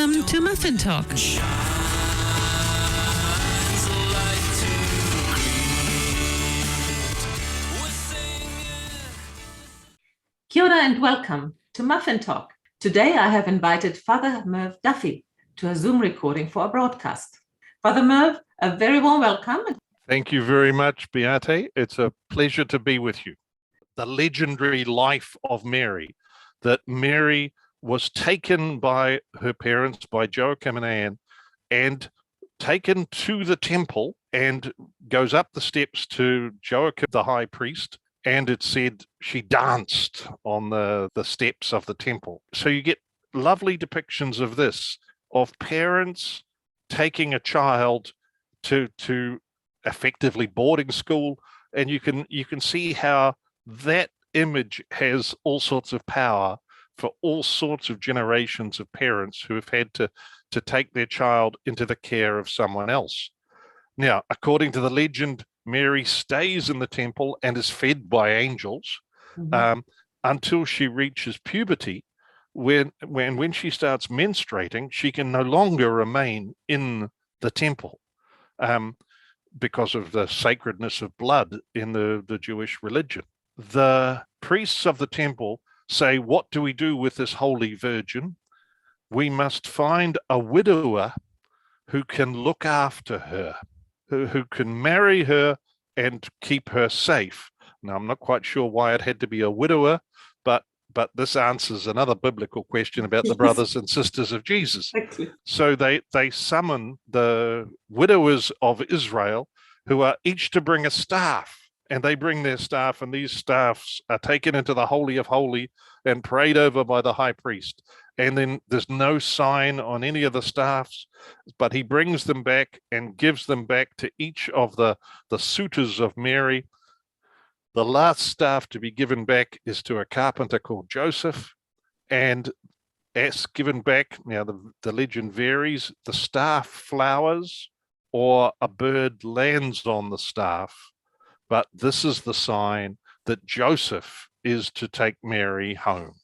Welcome to Muffin Talk. Kia ora and welcome to Muffin Talk. Today I have invited Fr Merv Duffy to a Zoom recording for a broadcast. Fr Merv, a very warm welcome. Thank you very much, Beate. It's a pleasure to be with you. The legendary life of Mary, that Mary was taken by her parents, by Joachim and Anne, and taken to the temple and goes up the steps to Joachim, the high priest, and it said she danced on the steps of the temple. So you get lovely depictions of this, of parents taking a child to effectively boarding school, and you can see how that image has all sorts of power for all sorts of generations of parents who have had to take their child into the care of someone else. Now, according to the legend, Mary stays in the temple and is fed by angels until she reaches puberty, when she starts menstruating, she can no longer remain in the temple because of the sacredness of blood in the Jewish religion. The priests of the temple say, what do we do with this holy virgin? We must find a widower who can look after her, who can marry her and keep her safe. Now, I'm not quite sure why it had to be a widower, but this answers another biblical question about the brothers and sisters of Jesus. So they summon the widowers of Israel, who are each to bring a staff, and they bring their staff, and these staffs are taken into the Holy of Holies and prayed over by the high priest. And then there's no sign on any of the staffs, but he brings them back and gives them back to each of the suitors of Mary. The last staff to be given back is to a carpenter called Joseph, and as given back, now the legend varies, the staff flowers or a bird lands on the staff, but this is the sign that Joseph is to take Mary home.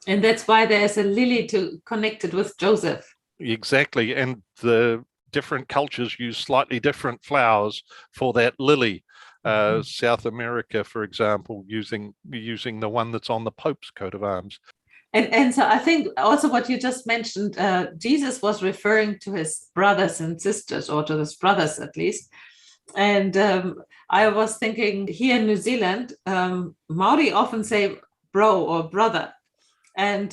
And that's why there's a lily connected with Joseph. Exactly, and the different cultures use slightly different flowers for that lily. South America, for example, using the one that's on the Pope's coat of arms. And so I think also what you just mentioned, Jesus was referring to his brothers and sisters, or to his brothers at least. And I was thinking, here in New Zealand, Maori often say bro or brother. And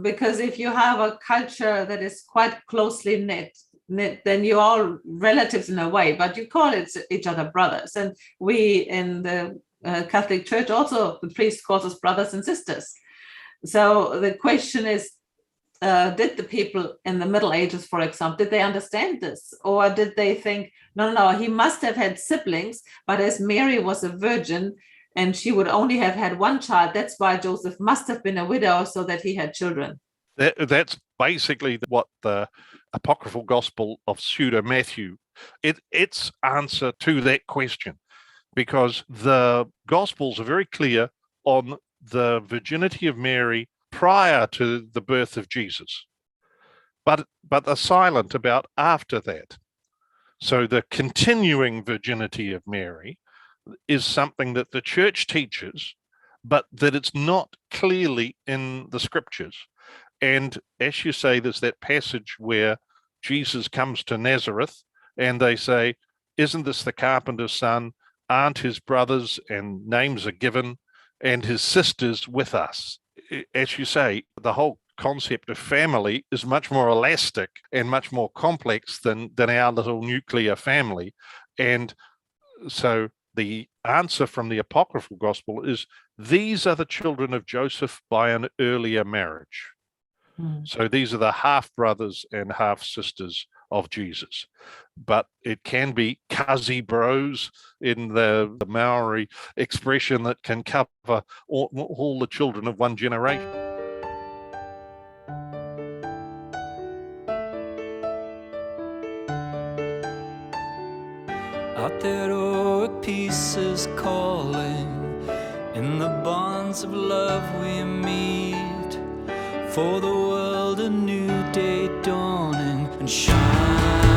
because if you have a culture that is quite closely knit, then you're all relatives in a way, but you call each other brothers. And we in the Catholic Church also, the priest calls us brothers and sisters. So the question is, did the people in the Middle Ages, for example, did they understand this? Or did they think, no, he must have had siblings, but as Mary was a virgin and she would only have had one child, that's why Joseph must have been a widow, so that he had children. That's basically what the apocryphal gospel of Pseudo-Matthew, its answer to that question, because the gospels are very clear on the virginity of Mary prior to the birth of Jesus, but they're silent about after that. So the continuing virginity of Mary is something that the church teaches, but that it's not clearly in the scriptures. And as you say, there's that passage where Jesus comes to Nazareth and they say, isn't this the carpenter's son? Aren't his brothers, and names are given, and his sisters with us? As you say, the whole concept of family is much more elastic and much more complex than our little nuclear family. And so the answer from the apocryphal gospel is, these are the children of Joseph by an earlier marriage. So these are the half brothers and half sisters of Jesus. But it can be kazi bros in the Maori expression that can cover all the children of one generation. Aotearoa peace is calling, in the bonds of love we meet, for the world herald a new day dawning and shine.